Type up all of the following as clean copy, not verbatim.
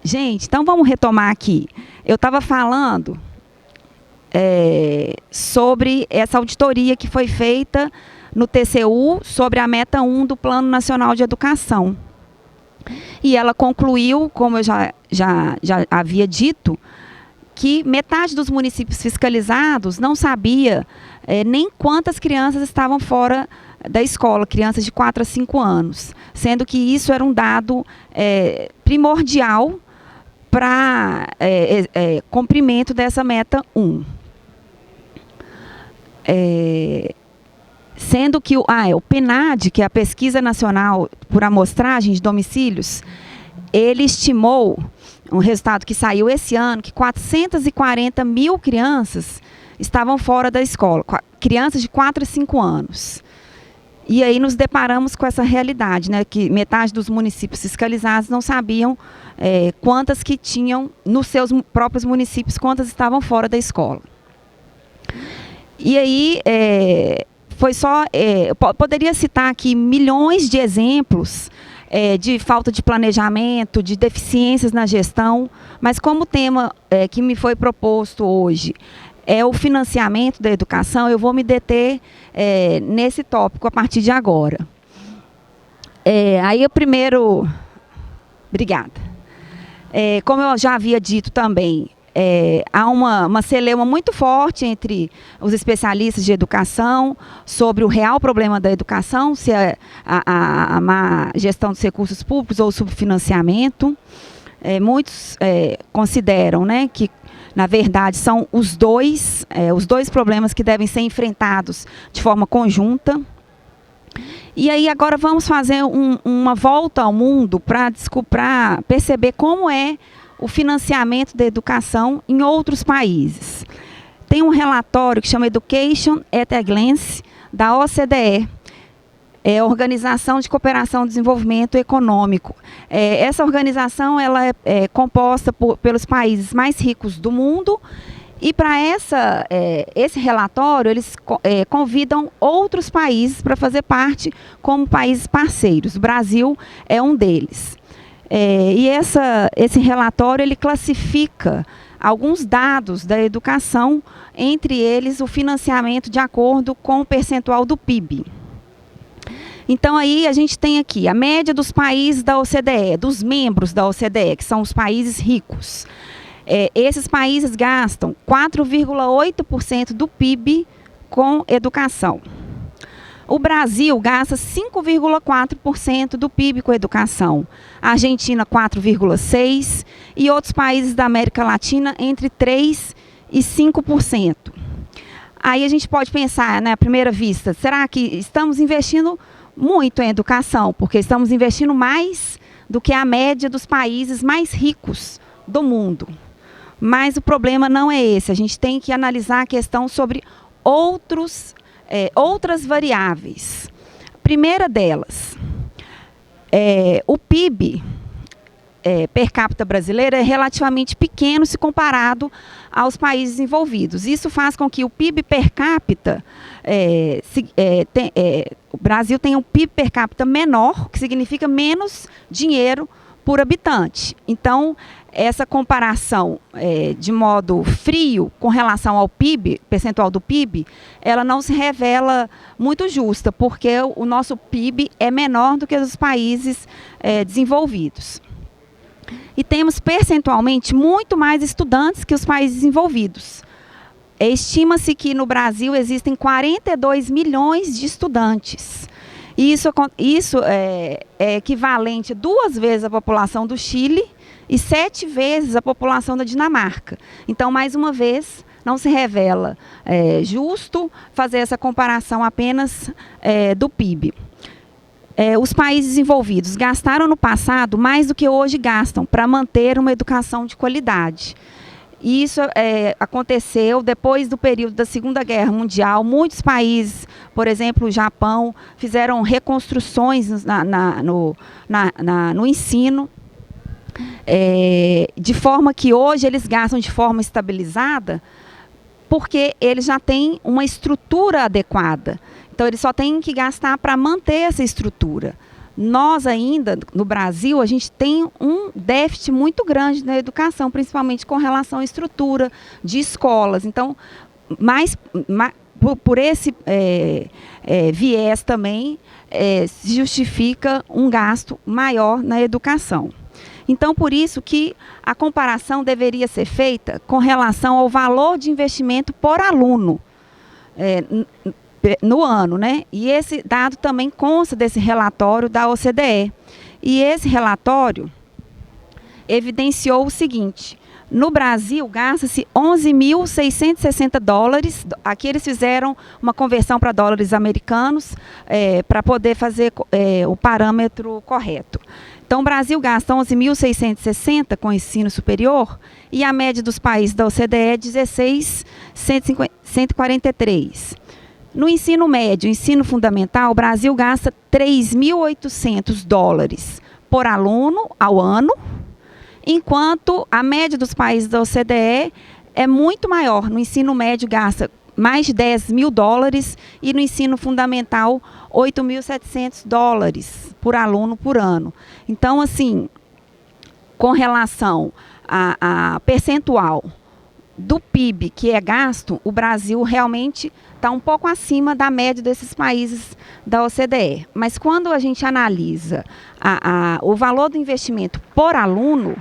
Gente, então vamos retomar aqui. Eu estava falando sobre essa auditoria que foi feita no TCU sobre a meta 1 do Plano Nacional de Educação. E ela concluiu, como eu já havia dito, que metade dos municípios fiscalizados não sabia nem quantas crianças estavam fora da escola, crianças de 4 a 5 anos, sendo que isso era um dado primordial para cumprimento dessa meta 1. Sendo que o PNAD, que é a Pesquisa Nacional por Amostragem de Domicílios, ele estimou, um resultado que saiu esse ano, que 440 mil crianças estavam fora da escola, crianças de 4 a 5 anos. E aí nos deparamos com essa realidade, né, que metade dos municípios fiscalizados não sabiam quantas que tinham nos seus próprios municípios, quantas estavam fora da escola. E aí, foi só, poderia citar aqui milhões de exemplos de falta de planejamento, de deficiências na gestão, mas como o tema que me foi proposto hoje é o financiamento da educação, eu vou me deter nesse tópico a partir de agora. Aí o primeiro... Obrigada. Como eu já havia dito também, há uma celeuma muito forte entre os especialistas de educação sobre o real problema da educação, se é a má gestão dos recursos públicos ou o subfinanciamento. Muitos consideram, né, que na verdade são os dois problemas que devem ser enfrentados de forma conjunta. E aí agora vamos fazer uma volta ao mundo para perceber como é o financiamento da educação em outros países. Tem um relatório que chama Education at a Glance, da OCDE, Organização de Cooperação e Desenvolvimento Econômico. Essa organização ela é composta pelos países mais ricos do mundo, e para esse relatório eles convidam outros países para fazer parte como países parceiros. O Brasil é um deles. E esse relatório ele classifica alguns dados da educação, entre eles o financiamento de acordo com o percentual do PIB. Então aí a gente tem aqui a média dos países da OCDE, dos membros da OCDE, que são os países ricos. Esses países gastam 4,8% do PIB com educação. O Brasil gasta 5,4% do PIB com educação. A Argentina, 4,6%. E outros países da América Latina, entre 3% e 5%. Aí a gente pode pensar, né, à primeira vista, será que estamos investindo muito em educação? Porque estamos investindo mais do que a média dos países mais ricos do mundo. Mas o problema não é esse. A gente tem que analisar a questão sobre outras variáveis. A primeira delas, o PIB per capita brasileiro é relativamente pequeno se comparado aos países desenvolvidos. Isso faz com que o PIB per capita, o Brasil tenha um PIB per capita menor, que significa menos dinheiro por habitante. Então, essa comparação de modo frio com relação ao PIB, percentual do PIB, ela não se revela muito justa, porque o nosso PIB é menor do que os países desenvolvidos. E temos percentualmente muito mais estudantes que os países desenvolvidos. Estima-se que no Brasil existem 42 milhões de estudantes. E isso é equivalente a 2 vezes a população do Chile e 7 vezes a população da Dinamarca. Então, mais uma vez, não se revela justo fazer essa comparação apenas do PIB. Os países desenvolvidos gastaram no passado mais do que hoje gastam para manter uma educação de qualidade. E isso aconteceu depois do período da Segunda Guerra Mundial. Muitos países, por exemplo, o Japão, fizeram reconstruções no ensino, de forma que hoje eles gastam de forma estabilizada, porque eles já têm uma estrutura adequada. Então, eles só têm que gastar para manter essa estrutura. nós ainda, no Brasil, a gente tem um déficit muito grande na educação, principalmente com relação à estrutura de escolas. Então, por esse viés também, se justifica um gasto maior na educação. Então, por isso que a comparação deveria ser feita com relação ao valor de investimento por aluno no ano, né? E esse dado também consta desse relatório da OCDE. E esse relatório evidenciou o seguinte: no Brasil, gasta-se 11.660 dólares. Aqui eles fizeram uma conversão para dólares americanos para poder fazer o parâmetro correto. Então, o Brasil gasta 11.660 com ensino superior e a média dos países da OCDE é 16.143. No ensino médio, ensino fundamental, o Brasil gasta 3.800 dólares por aluno ao ano, enquanto a média dos países da OCDE é muito maior. No ensino médio gasta mais de 10.000 dólares e no ensino fundamental 8.700 dólares por aluno por ano. Então, assim, com relação a percentual do PIB que é gasto, o Brasil realmente está um pouco acima da média desses países da OCDE. Mas quando a gente analisa o valor do investimento por aluno,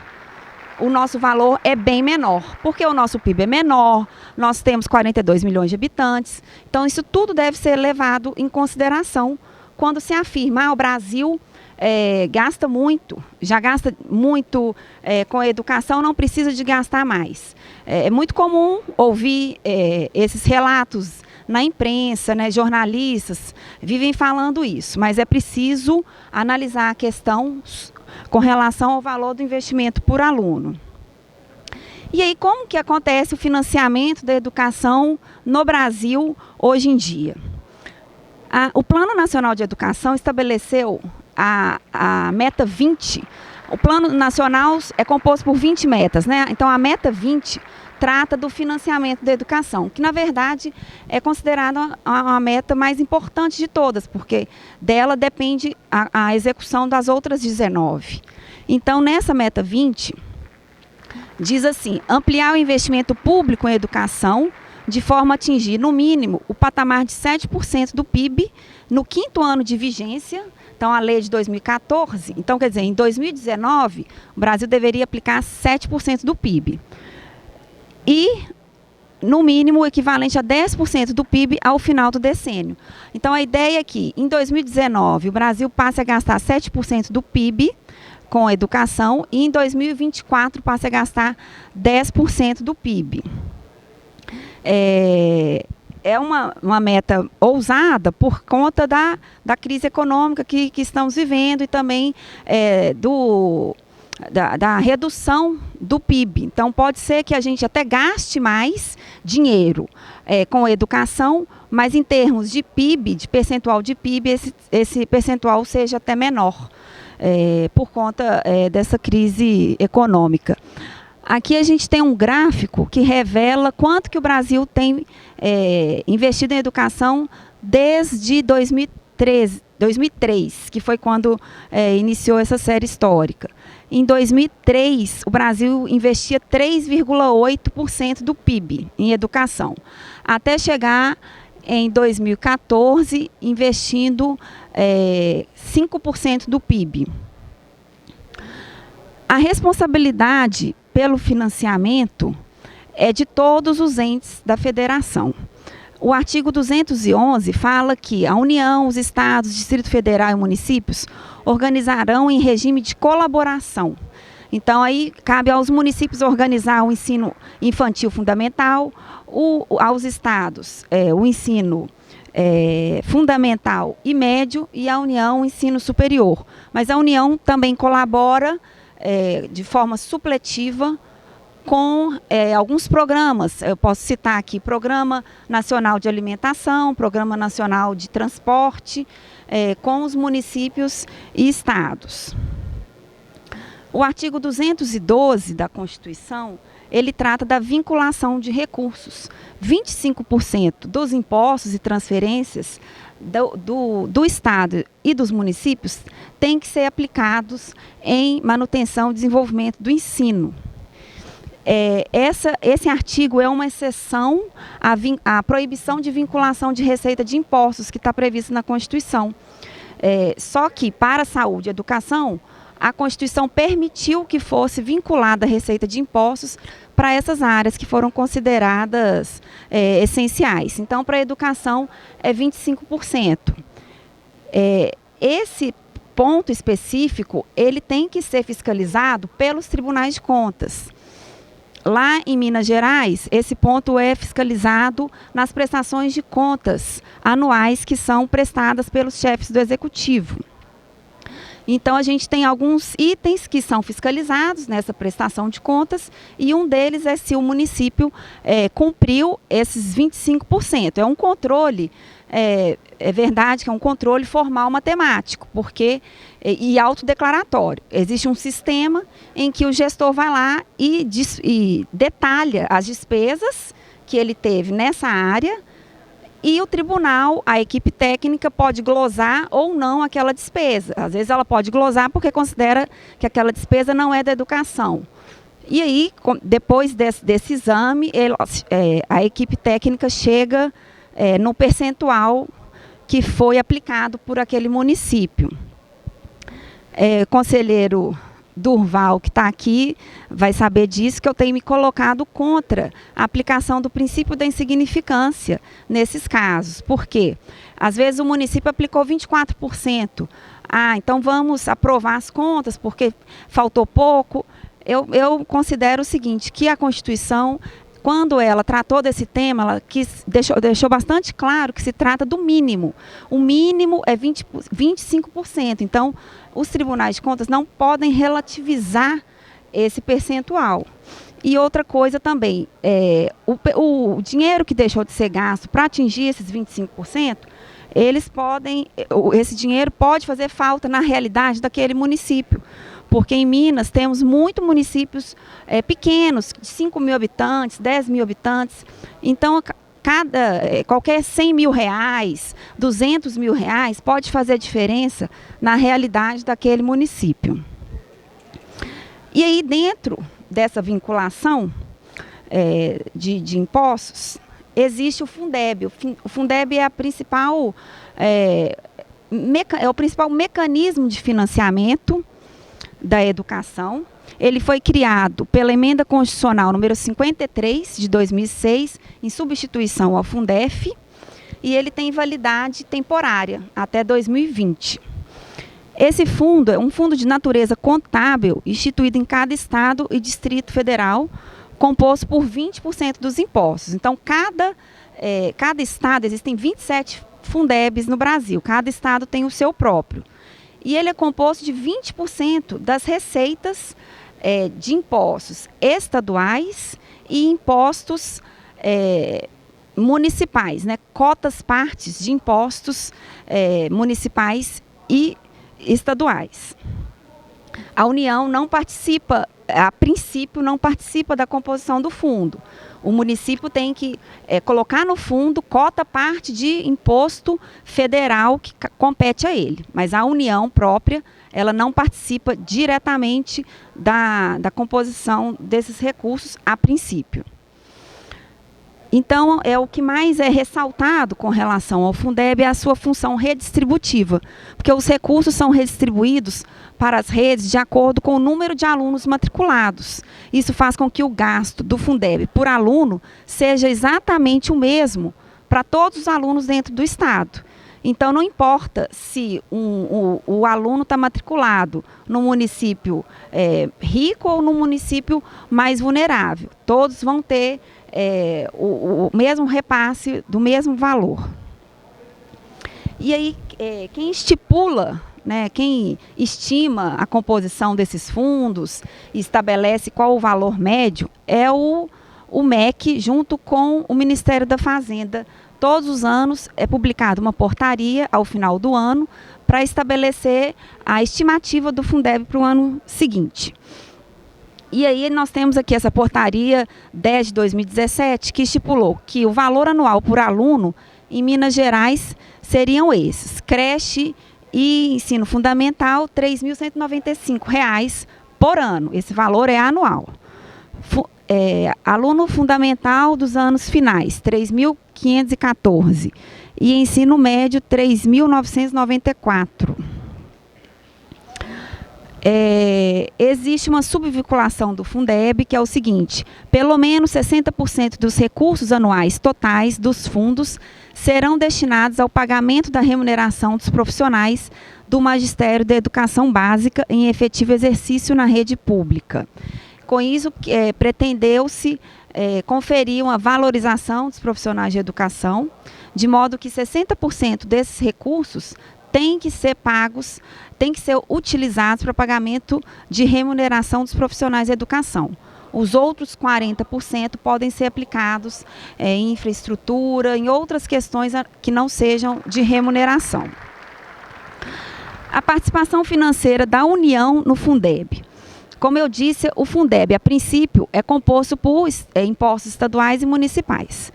o nosso valor é bem menor, porque o nosso PIB é menor, nós temos 42 milhões de habitantes, então isso tudo deve ser levado em consideração quando se afirma, o Brasil gasta muito, já gasta muito com a educação, não precisa de gastar mais. É muito comum ouvir esses relatos na imprensa, né, jornalistas vivem falando isso, mas é preciso analisar a questão com relação ao valor do investimento por aluno. E aí, como que acontece o financiamento da educação no Brasil hoje em dia? O Plano Nacional de Educação estabeleceu a meta 20. O Plano Nacional é composto por 20 metas, né? Então, a meta 20 trata do financiamento da educação, que na verdade é considerada a meta mais importante de todas, porque dela depende a execução das outras 19. Então, nessa meta 20, diz assim: ampliar o investimento público em educação de forma a atingir, no mínimo, o patamar de 7% do PIB no 5º ano de vigência. Então, a lei de 2014, então, quer dizer, em 2019, o Brasil deveria aplicar 7% do PIB. E, no mínimo, o equivalente a 10% do PIB ao final do decênio. Então, a ideia é que, em 2019, o Brasil passe a gastar 7% do PIB com a educação e, em 2024, passe a gastar 10% do PIB. É uma meta ousada por conta da crise econômica que estamos vivendo e também da redução do PIB. Então, pode ser que a gente até gaste mais dinheiro com a educação, mas em termos de PIB, de percentual de PIB, esse percentual seja até menor, por conta dessa crise econômica. Aqui a gente tem um gráfico que revela quanto que o Brasil tem investido em educação desde 2003, que foi quando iniciou essa série histórica. Em 2003, o Brasil investia 3,8% do PIB em educação, até chegar em 2014 investindo 5% do PIB. A responsabilidade pelo financiamento é de todos os entes da federação. O artigo 211 fala que a União, os estados, Distrito Federal e municípios organizarão em regime de colaboração. Então, aí cabe aos municípios organizar o ensino infantil fundamental, aos estados o ensino fundamental e médio e a União o ensino superior. Mas a União também colabora de forma supletiva com alguns programas. Eu posso citar aqui Programa Nacional de Alimentação, Programa Nacional de Transporte, com os municípios e estados. O artigo 212 da Constituição, ele trata da vinculação de recursos. 25% dos impostos e transferências do Estado e dos municípios têm que ser aplicados em manutenção e desenvolvimento do ensino. Esse artigo é uma exceção à proibição de vinculação de receita de impostos que está prevista na Constituição. Só que para a saúde e educação, a Constituição permitiu que fosse vinculada a receita de impostos para essas áreas que foram consideradas essenciais. Então, para a educação é 25%. Esse ponto específico, ele tem que ser fiscalizado pelos tribunais de contas. Lá em Minas Gerais, esse ponto é fiscalizado nas prestações de contas anuais que são prestadas pelos chefes do Executivo. Então, a gente tem alguns itens que são fiscalizados nessa prestação de contas e um deles é se o município cumpriu esses 25%. É um controle, é verdade que é um controle formal matemático, e autodeclaratório. Existe um sistema em que o gestor vai lá e detalha as despesas que ele teve nessa área, e o tribunal, a equipe técnica, pode glosar ou não aquela despesa. Às vezes ela pode glosar porque considera que aquela despesa não é da educação. E aí, depois desse exame, a equipe técnica chega no percentual que foi aplicado por aquele município. Conselheiro Durval, que está aqui, vai saber disso, que eu tenho me colocado contra a aplicação do princípio da insignificância nesses casos. Por quê? Às vezes o município aplicou 24%. Então vamos aprovar as contas porque faltou pouco. Eu considero o seguinte, que a Constituição, quando ela tratou desse tema, ela deixou bastante claro que se trata do mínimo. O mínimo é 25%. Então, os tribunais de contas não podem relativizar esse percentual. E outra coisa também, o dinheiro que deixou de ser gasto para atingir esses 25%, esse dinheiro pode fazer falta na realidade daquele município. Porque em Minas temos muitos municípios pequenos, de 5 mil habitantes, 10 mil habitantes. Então, qualquer 100 mil reais, 200 mil reais pode fazer diferença na realidade daquele município. E aí, dentro dessa vinculação de impostos, existe o Fundeb. O Fundeb é o principal mecanismo de financiamento da educação. Ele foi criado pela Emenda Constitucional número 53, de 2006, em substituição ao Fundef, e ele tem validade temporária, até 2020. Esse fundo é um fundo de natureza contábil, instituído em cada estado e distrito federal, composto por 20% dos impostos. Então, cada estado, existem 27 Fundebs no Brasil, cada estado tem o seu próprio. E ele é composto de 20% das receitas de impostos estaduais e impostos municipais, né? Cotas partes de impostos municipais e estaduais. A União não participa, a princípio, não participa da composição do fundo. O município tem que colocar no fundo cota parte de imposto federal que compete a ele. Mas a União própria, ela não participa diretamente da composição desses recursos a princípio. Então, o que mais é ressaltado com relação ao Fundeb é a sua função redistributiva, porque os recursos são redistribuídos para as redes de acordo com o número de alunos matriculados. Isso faz com que o gasto do Fundeb por aluno seja exatamente o mesmo para todos os alunos dentro do estado. Então, não importa se o aluno está matriculado no município rico ou no município mais vulnerável. Todos vão ter o mesmo repasse do mesmo valor. E aí, quem estipula, né, quem estima a composição desses fundos e estabelece qual o valor médio é o MEC, junto com o Ministério da Fazenda. Todos os anos é publicada uma portaria ao final do ano para estabelecer a estimativa do Fundeb para o ano seguinte. E aí nós temos aqui essa portaria 10 de 2017, que estipulou que o valor anual por aluno em Minas Gerais seriam esses: creche e ensino fundamental, R$ 3.195 por ano. Esse valor é anual. Aluno fundamental dos anos finais, 3.514. E ensino médio, 3.994. Existe uma subvinculação do Fundeb, que é o seguinte: pelo menos 60% dos recursos anuais totais dos fundos serão destinados ao pagamento da remuneração dos profissionais do Magistério da Educação Básica em efetivo exercício na rede pública. Com isso, pretendeu-se conferir uma valorização dos profissionais de educação, de modo que 60% desses recursos têm que ser pagos, têm que ser utilizados para pagamento de remuneração dos profissionais de educação. Os outros 40% podem ser aplicados em infraestrutura, em outras questões que não sejam de remuneração. A participação financeira da União no Fundeb. Como eu disse, o Fundeb, a princípio, é composto por impostos estaduais e municipais.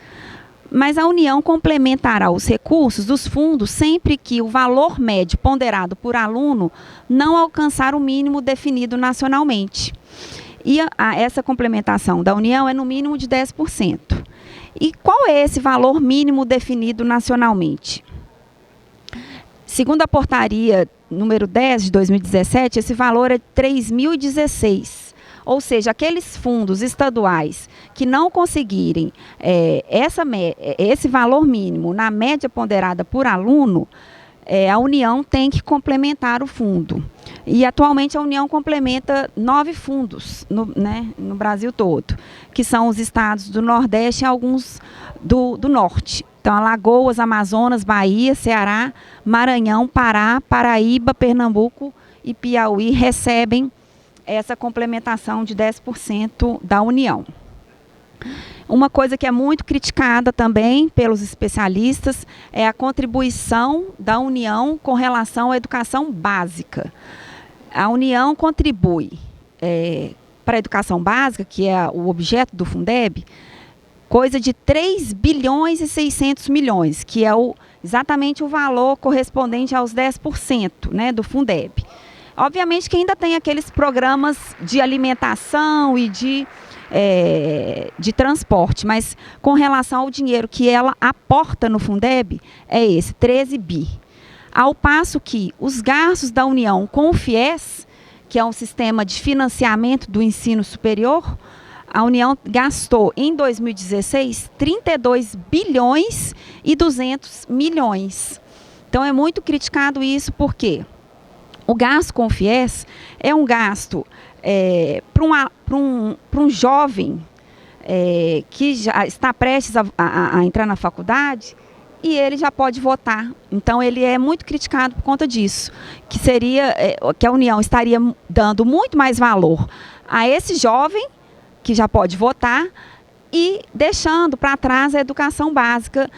Mas a União complementará os recursos dos fundos sempre que o valor médio ponderado por aluno não alcançar o mínimo definido nacionalmente. E essa complementação da União é no mínimo de 10%. E qual é esse valor mínimo definido nacionalmente? Segundo a portaria número 10 de 2017, esse valor é 3.016. Ou seja, aqueles fundos estaduais que não conseguirem esse valor mínimo na média ponderada por aluno, a União tem que complementar o fundo. E atualmente a União complementa 9 fundos no Brasil todo, que são os estados do Nordeste e alguns do Norte. Então, Alagoas, Amazonas, Bahia, Ceará, Maranhão, Pará, Paraíba, Pernambuco e Piauí recebem essa complementação de 10% da União. Uma coisa que é muito criticada também pelos especialistas é a contribuição da União com relação à educação básica. A União contribui para a educação básica, que é o objeto do Fundeb, coisa de 3 bilhões e 600 milhões, que é exatamente o valor correspondente aos 10%, do Fundeb. Obviamente que ainda tem aqueles programas de alimentação e de transporte, mas com relação ao dinheiro que ela aporta no Fundeb, é esse, 13 bi. Ao passo que os gastos da União com o FIES, que é um sistema de financiamento do ensino superior, a União gastou em 2016 32 bilhões e 200 milhões. Então é muito criticado isso porque o gasto com o FIES é um gasto para um jovem que já está prestes a entrar na faculdade e ele já pode votar. Então ele é muito criticado por conta disso, que a União estaria dando muito mais valor a esse jovem que já pode votar e deixando para trás a educação básica,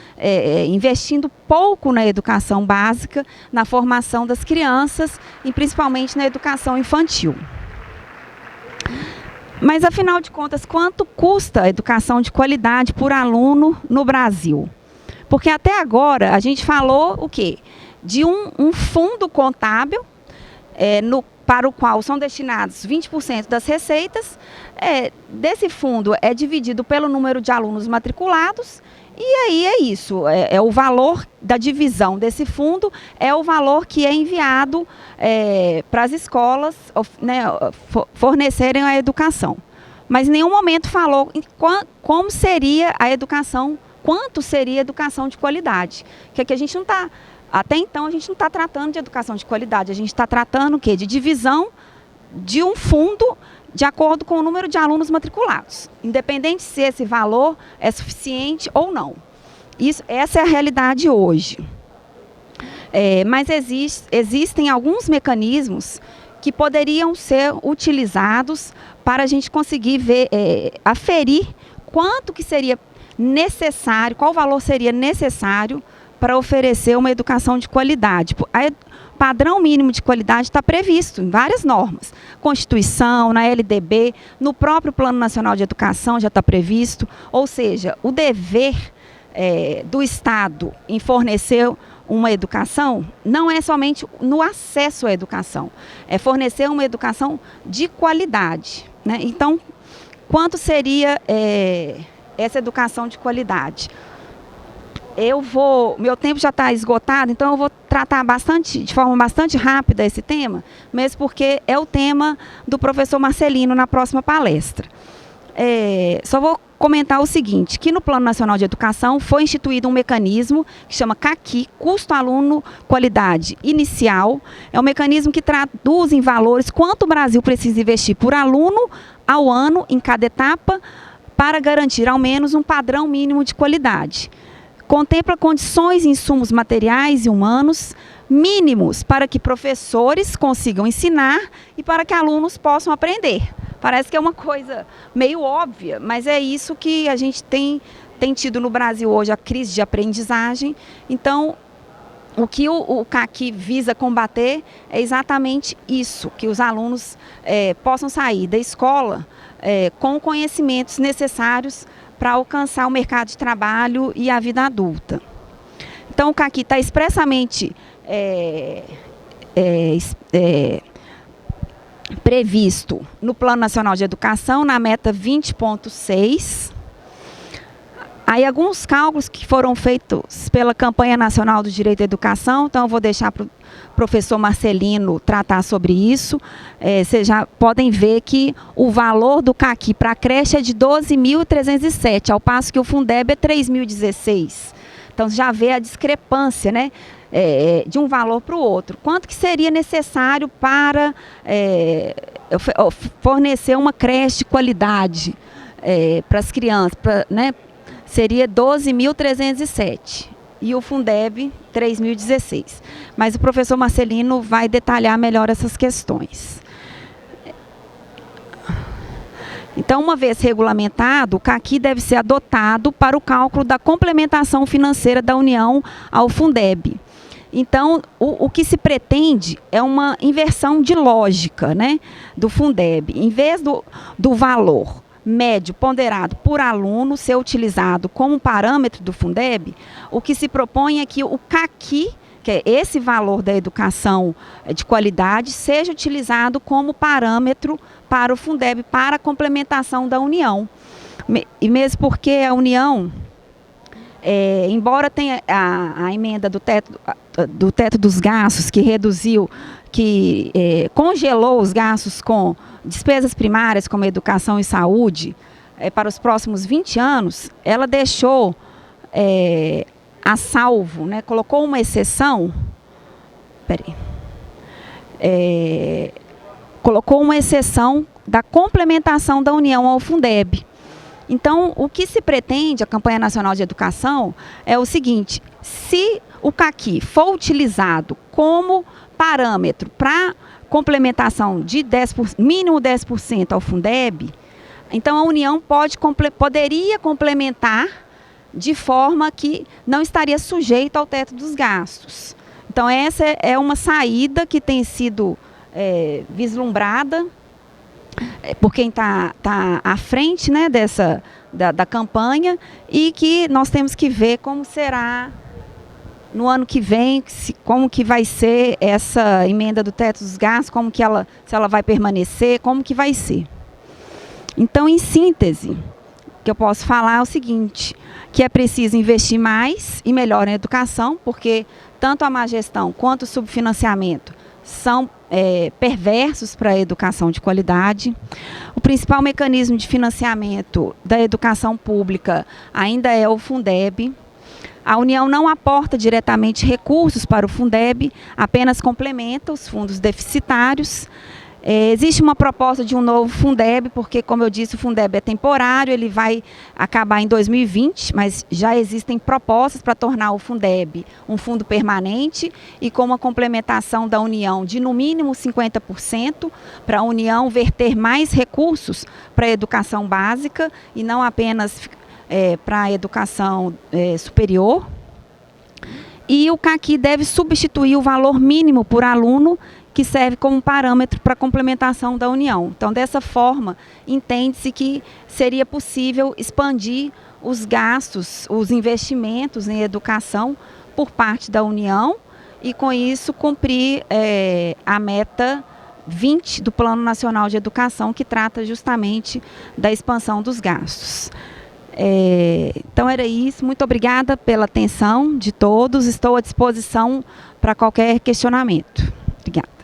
investindo pouco na educação básica, na formação das crianças e principalmente na educação infantil. Mas, afinal de contas, quanto custa a educação de qualidade por aluno no Brasil? Porque até agora a gente falou o quê? De um fundo contábil para o qual são destinados 20% das receitas. Desse fundo é dividido pelo número de alunos matriculados e aí é isso, o valor da divisão desse fundo é o valor que é enviado para as escolas fornecerem a educação. Mas em nenhum momento falou como seria a educação, quanto seria a educação de qualidade. Que a gente não está, até então a gente não está tratando de educação de qualidade, a gente está tratando o quê? De divisão de um fundo de acordo com o número de alunos matriculados, independente se esse valor é suficiente ou não. Essa é a realidade hoje. Mas existem alguns mecanismos que poderiam ser utilizados para a gente conseguir aferir quanto que seria necessário, qual valor seria necessário para oferecer uma educação de qualidade. padrão mínimo de qualidade está previsto em várias normas. Constituição, na LDB, no próprio Plano Nacional de Educação já está previsto. Ou seja, o dever do Estado em fornecer uma educação não é somente no acesso à educação, é fornecer uma educação de qualidade, né? Então, quanto seria essa educação de qualidade? Meu tempo já está esgotado, então eu vou tratar de forma bastante rápida esse tema, mesmo porque é o tema do professor Marcelino na próxima palestra. Só vou comentar o seguinte, que no Plano Nacional de Educação foi instituído um mecanismo que chama CAQI, Custo Aluno Qualidade Inicial. É um mecanismo que traduz em valores quanto o Brasil precisa investir por aluno ao ano em cada etapa para garantir ao menos um padrão mínimo de qualidade. Contempla condições e insumos materiais e humanos mínimos para que professores consigam ensinar e para que alunos possam aprender. Parece que é uma coisa meio óbvia, mas é isso que a gente tem tido no Brasil hoje, a crise de aprendizagem. Então, o que o CAQI visa combater é exatamente isso, que os alunos possam sair da escola com conhecimentos necessários para alcançar o mercado de trabalho e a vida adulta. Então, o CAQI está expressamente previsto no Plano Nacional de Educação, na meta 20.6. Aí alguns cálculos que foram feitos pela Campanha Nacional do Direito à Educação, então eu vou deixar para o professor Marcelino tratar sobre isso. Vocês já podem ver que o valor do CAQI para a creche é de 12.307, ao passo que o Fundeb é 3.016. Então já vê a discrepância, né? De um valor para o outro. Quanto que seria necessário para fornecer uma creche de qualidade para as crianças, né? Seria 12.307 e o Fundeb 3.016. Mas o professor Marcelino vai detalhar melhor essas questões. Então, uma vez regulamentado, o CAQI deve ser adotado para o cálculo da complementação financeira da União ao Fundeb. Então, o que se pretende é uma inversão de lógica, né, do Fundeb. Em vez do valor médio ponderado por aluno ser utilizado como parâmetro do Fundeb, o que se propõe é que o CAQI, que é esse valor da educação de qualidade, seja utilizado como parâmetro para o Fundeb, para a complementação da União. E mesmo porque a União, embora tenha a emenda do teto dos gastos, que reduziu, que congelou os gastos com despesas primárias, como educação e saúde, para os próximos 20 anos, ela deixou a salvo, né, colocou uma exceção, colocou uma exceção da complementação da União ao Fundeb. Então, o que se pretende, a Campanha Nacional de Educação, é o seguinte: se o CAQI for utilizado como parâmetro para complementação de mínimo 10% ao Fundeb, então a União poderia complementar de forma que não estaria sujeito ao teto dos gastos. Então, essa é uma saída que tem sido vislumbrada por quem está à frente, né, da campanha, e que nós temos que ver como será no ano que vem, como que vai ser essa emenda do teto dos gastos, se ela vai permanecer, como que vai ser. Então, em síntese, o que eu posso falar é o seguinte, que é preciso investir mais e melhor na educação, porque tanto a má gestão quanto o subfinanciamento são perversos para a educação de qualidade. O principal mecanismo de financiamento da educação pública ainda é o Fundeb. A União não aporta diretamente recursos para o Fundeb, apenas complementa os fundos deficitários. Existe uma proposta de um novo Fundeb, porque, como eu disse, o Fundeb é temporário, ele vai acabar em 2020, mas já existem propostas para tornar o Fundeb um fundo permanente e com uma complementação da União de, no mínimo, 50%, para a União verter mais recursos para a educação básica e não apenas para a educação superior. e o CAQUI deve substituir o valor mínimo por aluno, que serve como parâmetro para a complementação da União. Então, dessa forma, entende-se que seria possível expandir os gastos, os investimentos em educação por parte da União e, com isso, cumprir a meta 20 do Plano Nacional de Educação, que trata justamente da expansão dos gastos. Então, era isso. Muito obrigada pela atenção de todos. Estou à disposição para qualquer questionamento. Obrigada.